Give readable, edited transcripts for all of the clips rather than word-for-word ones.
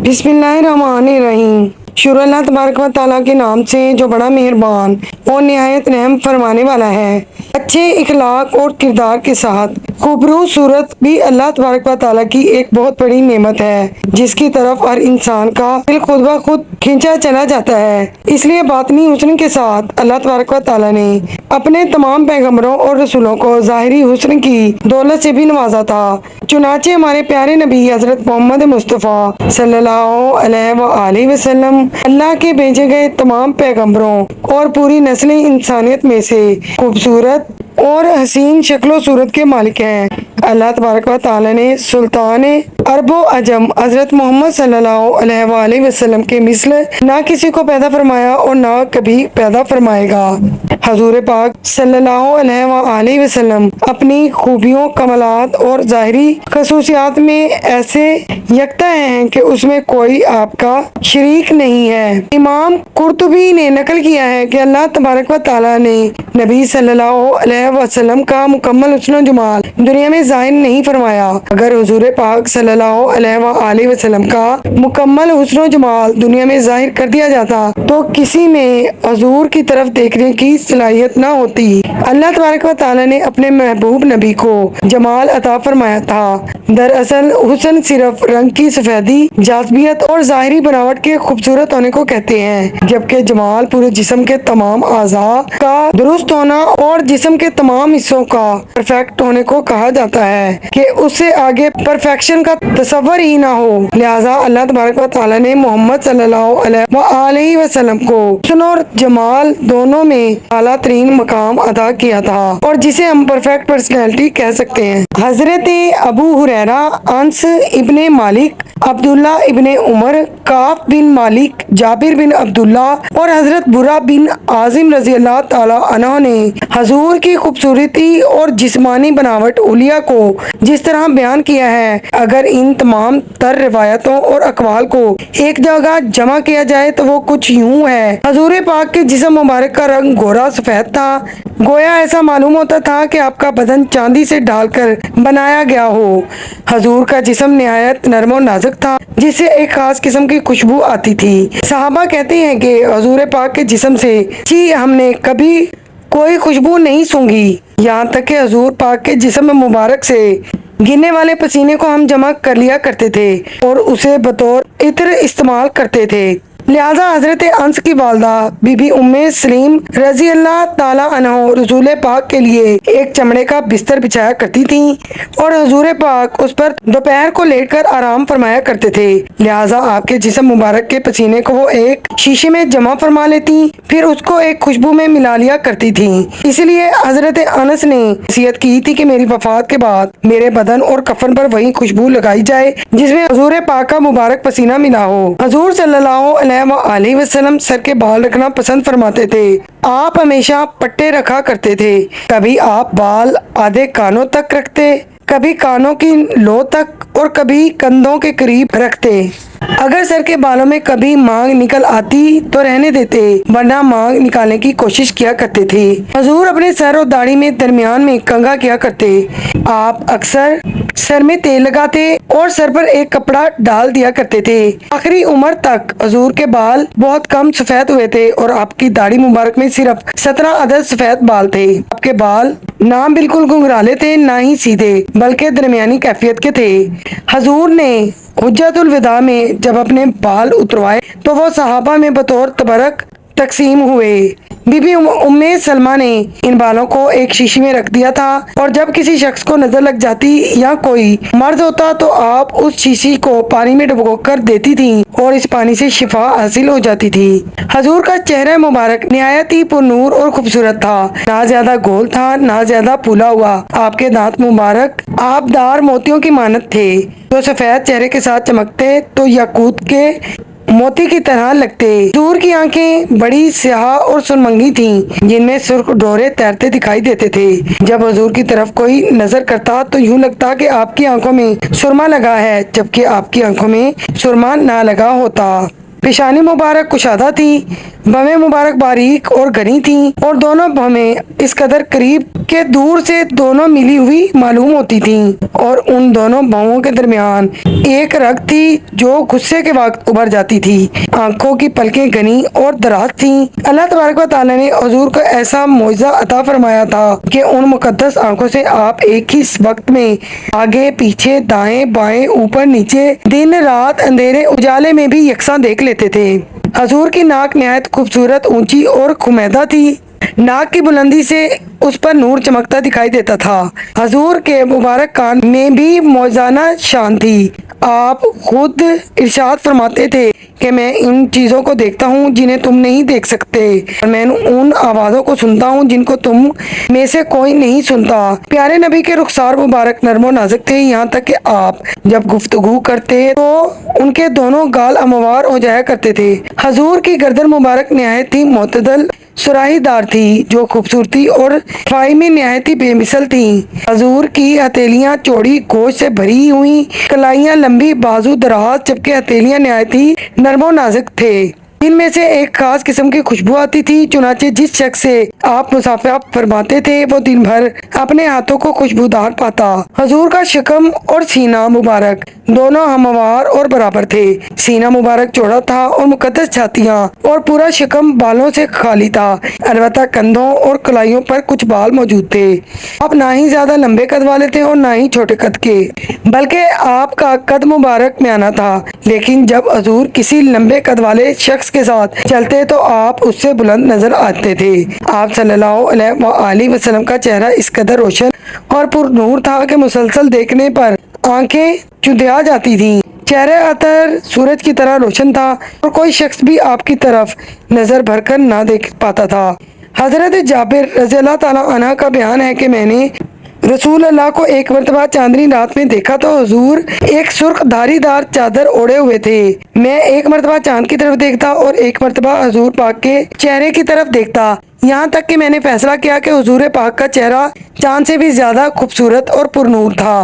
بسم اللہ الرحمن الرحیم۔ شروع اللہ تبارک و تعالیٰ کے نام سے جو بڑا مہربان اور نہایت رحم فرمانے والا ہے۔ اچھے اخلاق اور کردار کے ساتھ خوبصورت صورت بھی اللہ تبارک و تعالیٰ کی ایک بہت بڑی نعمت ہے، جس کی طرف ہر انسان کا دل خود بخود کھینچا چلا جاتا ہے۔ اس لیے باطنی حسن کے ساتھ اللہ تبارک و تعالیٰ نے اپنے تمام پیغمبروں اور رسولوں کو ظاہری حسن کی دولت سے بھی نوازا تھا۔ چنانچہ ہمارے پیارے نبی حضرت محمد مصطفیٰ صلی اللہ علیہ وآلہ وسلم اللہ کے بھیجے گئے تمام پیغمبروں اور پوری نسل انسانیت میں سے خوبصورت اور حسین شکل و صورت کے مالک ہیں۔ اللہ تبارک و تعالیٰ نے سلطان عرب و عجم حضرت محمد صلی اللہ علیہ وآلہ وسلم کے مثل نہ کسی کو پیدا فرمایا اور نہ کبھی پیدا فرمائے گا۔ حضور پاک صلی اللہ علیہ وآلہ وسلم اپنی خوبیوں، کمالات اور ظاہری خصوصیات میں ایسے یکتا ہیں کہ اس میں کوئی آپ کا شریک نہیں ہے۔ امام قرطبی نے نقل کیا ہے کہ اللہ تبارک و تعالیٰ نے نبی صلی اللہ علیہ وسلم کا مکمل حسن و جمال دنیا میں ظاہر نہیں فرمایا۔ اگر حضور پاک صلی اللہ علیہ وآلہ وسلم کا مکمل حسن و جمال دنیا میں ظاہر کر دیا جاتا تو کسی میں حضور کی طرف دیکھنے کی صلاحیت نہ ہوتی۔ اللہ تبارک و تعالیٰ نے اپنے محبوب نبی کو جمال عطا فرمایا تھا۔ دراصل حسن صرف رنگ کی سفیدی، جاذبیت اور ظاہری بناوٹ کے خوبصورت ہونے کو کہتے ہیں، جبکہ جمال پورے جسم کے تمام اعضاء کا درست ہونا اور جسم کے تمام حصوں کا پرفیکٹ ہونے کو کہا جاتا ہے کہ اس سے آگے پرفیکشن کا تصور ہی نہ ہو۔ لہٰذا اللہ تبارک و تعالیٰ نے محمد صلی اللہ علیہ وآلہ وسلم کو حسن اور جمال دونوں میں اعلیٰ ترین مقام عطا کیا تھا اور جسے ہم پرفیکٹ پرسنالٹی کہہ سکتے ہیں۔ حضرت ابو ہریرہ، انس ابن مالک، عبداللہ ابن عمر، کعب بن مالک، جابر بن عبداللہ اور حضرت برا بن عازم رضی اللہ تعالیٰ عنہ نے حضور کی خوبصورتی اور جسمانی بناوٹ حلیہ کو جس طرح بیان کیا ہے، اگر ان تمام تر روایتوں اور اقوال کو ایک جگہ جمع کیا جائے تو وہ کچھ یوں ہے۔ حضور پاک کے جسم مبارک کا رنگ گورا سفید تھا، گویا ایسا معلوم ہوتا تھا کہ آپ کا بدن چاندی سے ڈھال کر بنایا گیا ہو۔ حضور کا جسم نہایت نرم و نازک تھا، جس سے ایک خاص قسم کی خوشبو آتی تھی۔ صحابہ کہتے ہیں کہ حضور پاک کے جسم سے ہم نے کبھی کوئی خوشبو نہیں سونگھی، یہاں تک کہ حضور پاک کے جسم مبارک سے گرنے والے پسینے کو ہم جمع کر لیا کرتے تھے اور اسے بطور عطر استعمال کرتے تھے۔ لہٰذا حضرت انس کی والدہ بی بی ام سلیم رضی اللہ تعالیٰ عنہ رسول پاک کے لیے ایک چمڑے کا بستر بچھایا کرتی تھیں اور حضور پاک اس پر دوپہر کو لیٹ کر آرام فرمایا کرتے تھے۔ لہٰذا آپ کے جسم مبارک کے پسینے کو وہ ایک شیشے میں جمع فرما لیتی، پھر اس کو ایک خوشبو میں ملا لیا کرتی تھیں۔ اس لیے حضرت انس نے وصیت کی تھی کہ میری وفات کے بعد میرے بدن اور کفن پر وہی خوشبو لگائی جائے جس میں حضور پاک کا مبارک پسینہ ملا ہو۔ حضور صلی اللہ علیہ وآلہ وسلم سر کے بال رکھنا پسند فرماتے تھے۔ آپ ہمیشہ پٹے رکھا کرتے تھے، کبھی آپ بال آدھے کانوں تک رکھتے، کبھی کانوں کی لو تک اور کبھی کندھوں کے قریب رکھتے۔ اگر سر کے بالوں میں کبھی مانگ نکل آتی تو رہنے دیتے، ورنہ مانگ نکالنے کی کوشش کیا کرتے تھے۔ حضور اپنے سر اور داڑھی میں درمیان میں کنگھا کیا کرتے۔ آپ اکثر سر میں تیل لگاتے اور سر پر ایک کپڑا ڈال دیا کرتے تھے۔ آخری عمر تک حضور کے بال بہت کم سفید ہوئے تھے اور آپ کی داڑھی مبارک میں صرف 17 عدد سفید بال تھے۔ آپ کے بال نہ بالکل گھنگرالے تھے نہ ہی سیدھے، بلکہ درمیانی کیفیت کے تھے۔ حضور نے حجۃ الوداع میں جب اپنے بال اتروائے تو وہ صحابہ میں بطور تبرک تقسیم ہوئے۔ بی بی ام سلمہ نے ان بالوں کو ایک شیشی میں رکھ دیا تھا اور جب کسی شخص کو نظر لگ جاتی یا کوئی مرض ہوتا تو آپ اس شیشی کو پانی میں ڈبو کر دیتی تھیں اور اس پانی سے شفا حاصل ہو جاتی تھی۔ حضور کا چہرہ مبارک نہایت ہی پر نور اور خوبصورت تھا، نہ زیادہ گول تھا نہ زیادہ پھولا ہوا۔ آپ کے دانت مبارک آبدار موتیوں کی مانند تھے، جو سفید چہرے کے ساتھ چمکتے تو یاقوت کے موتی کی طرح لگتے۔ حضور کی آنکھیں بڑی سیاہ اور سرمنگی تھیں، جن میں سرخ ڈورے تیرتے دکھائی دیتے تھے۔ جب حضور کی طرف کوئی نظر کرتا تو یوں لگتا کہ آپ کی آنکھوں میں سرما لگا ہے، جبکہ آپ کی آنکھوں میں سرما نہ لگا ہوتا۔ پیشانی مبارک کشادہ تھی، بھویں مبارک باریک اور گھنی تھیں اور دونوں بھویں اس قدر قریب کہ دور سے دونوں ملی ہوئی معلوم ہوتی تھیں اور ان دونوں بہوؤں کے درمیان ایک رگ تھی جو غصے کے وقت ابھر جاتی تھی۔ آنکھوں کی پلکیں گھنی اور دراز تھیں۔ اللہ تبارک و تعالیٰ نے حضور کو ایسا معجزہ عطا فرمایا تھا کہ ان مقدس آنکھوں سے آپ ایک ہی وقت میں آگے پیچھے دائیں بائیں اوپر نیچے دن رات اندھیرے اجالے میں بھی یکساں دیکھ لیتے تھے۔ حضور کی ناک نہایت خوبصورت اونچی اور خمیدہ تھی۔ ناک کی بلندی سے اس پر نور چمکتا دکھائی دیتا تھا۔ حضور کے مبارک کان میں بھی موزانہ شان تھی۔ آپ خود ارشاد فرماتے تھے کہ میں ان چیزوں کو دیکھتا ہوں جنہیں تم نہیں دیکھ سکتے اور میں ان آوازوں کو سنتا ہوں جن کو تم میں سے کوئی نہیں سنتا۔ پیارے نبی کے رخسار مبارک نرم و نازک تھے، یہاں تک کہ آپ جب گفتگو کرتے تو ان کے دونوں گال ہموار ہو جایا کرتے تھے۔ حضور کی گردن مبارک نہایت ہی معتدل سراہی دار تھی جو خوبصورتی اور صفائی میں نہایت ہی بے مثل تھی۔ حضور کی ہتھیلیاں چوڑی گوشت سے بھری ہوئی، کلائیاں لمبی، بازو دراز، جبکہ ہتھیلیاں نہایت ہی نرم و نازک تھے۔ ان میں سے ایک خاص قسم کی خوشبو آتی تھی، چنانچہ جس شخص سے آپ مصافحہ فرماتے تھے وہ دن بھر اپنے ہاتھوں کو خوشبودار پاتا۔ حضور کا شکم اور سینہ مبارک دونوں ہموار اور برابر تھے۔ سینہ مبارک چوڑا تھا اور مقدس چھاتیاں اور پورا شکم بالوں سے خالی تھا، البتہ کندھوں اور کلائیوں پر کچھ بال موجود تھے۔ آپ نہ ہی زیادہ لمبے قد والے تھے اور نہ ہی چھوٹے قد کے، بلکہ آپ کا قد مبارک میانہ تھا، لیکن جب حضور کسی لمبے قد والے شخص کے ساتھ چلتے تو آپ اس سے بلند نظر آتے تھے۔ آپ صلی اللہ علیہ وآلہ وسلم کا چہرہ اس قدر روشن اور پر نور تھا کہ مسلسل دیکھنے پر آنکھیں چندھیا جاتی تھیں۔ چہرہ عطر سورج کی طرح روشن تھا اور کوئی شخص بھی آپ کی طرف نظر بھر کر نہ دیکھ پاتا تھا۔ حضرت جابر رضی اللہ تعالیٰ عنہ کا بیان ہے کہ میں نے رسول اللہ کو ایک مرتبہ چاندنی رات میں دیکھا تو حضور ایک سرخ دھاری دار چادر اوڑھے ہوئے تھے۔ میں ایک مرتبہ چاند کی طرف دیکھتا اور ایک مرتبہ حضور پاک کے چہرے کی طرف دیکھتا، یہاں تک کہ میں نے فیصلہ کیا کہ حضور پاک کا چہرہ چاند سے بھی زیادہ خوبصورت اور پر نور تھا۔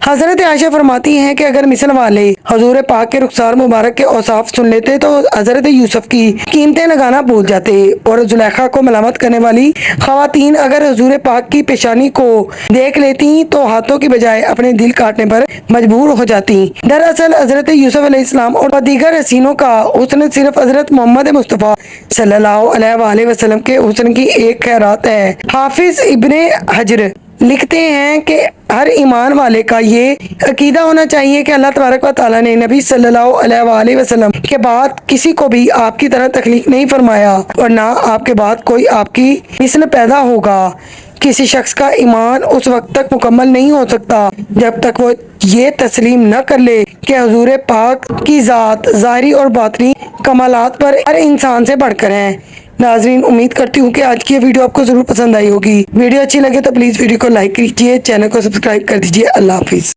حضرت عائشہ فرماتی ہیں کہ اگر مثل والے حضور پاک کے رخسار مبارک کے اوصاف سن لیتے تو حضرت یوسف کی قیمتیں لگانا بھول جاتے، اور زلیخا کو ملامت کرنے والی خواتین اگر حضور پاک کی پیشانی کو دیکھ لیتی تو ہاتھوں کی بجائے اپنے دل کاٹنے پر مجبور ہو جاتی۔ دراصل حضرت یوسف علیہ السلام اور دیگر حسینوں کا حسن صرف حضرت محمد مصطفیٰ صلی اللہ علیہ وآلہ وسلم کے حسن کی ایک خیرات ہے۔ حافظ ابن حجر لکھتے ہیں کہ ہر ایمان والے کا یہ عقیدہ ہونا چاہیے کہ اللہ تبارک و تعالیٰ نے نبی صلی اللہ علیہ وآلہ وسلم کے بعد کسی کو بھی آپ کی طرح تخلیق نہیں فرمایا اور نہ آپ کے بعد کوئی آپ کی مثل پیدا ہوگا۔ کسی شخص کا ایمان اس وقت تک مکمل نہیں ہو سکتا جب تک وہ یہ تسلیم نہ کر لے کہ حضور پاک کی ذات ظاہری اور باطنی کمالات پر ہر انسان سے بڑھ کر ہے۔ ناظرین، امید کرتی ہوں کہ آج کی یہ ویڈیو آپ کو ضرور پسند آئی ہوگی۔ ویڈیو اچھی لگے تو پلیز ویڈیو کو لائک کیجیے، چینل کو سبسکرائب کر دیجیے۔ اللہ حافظ۔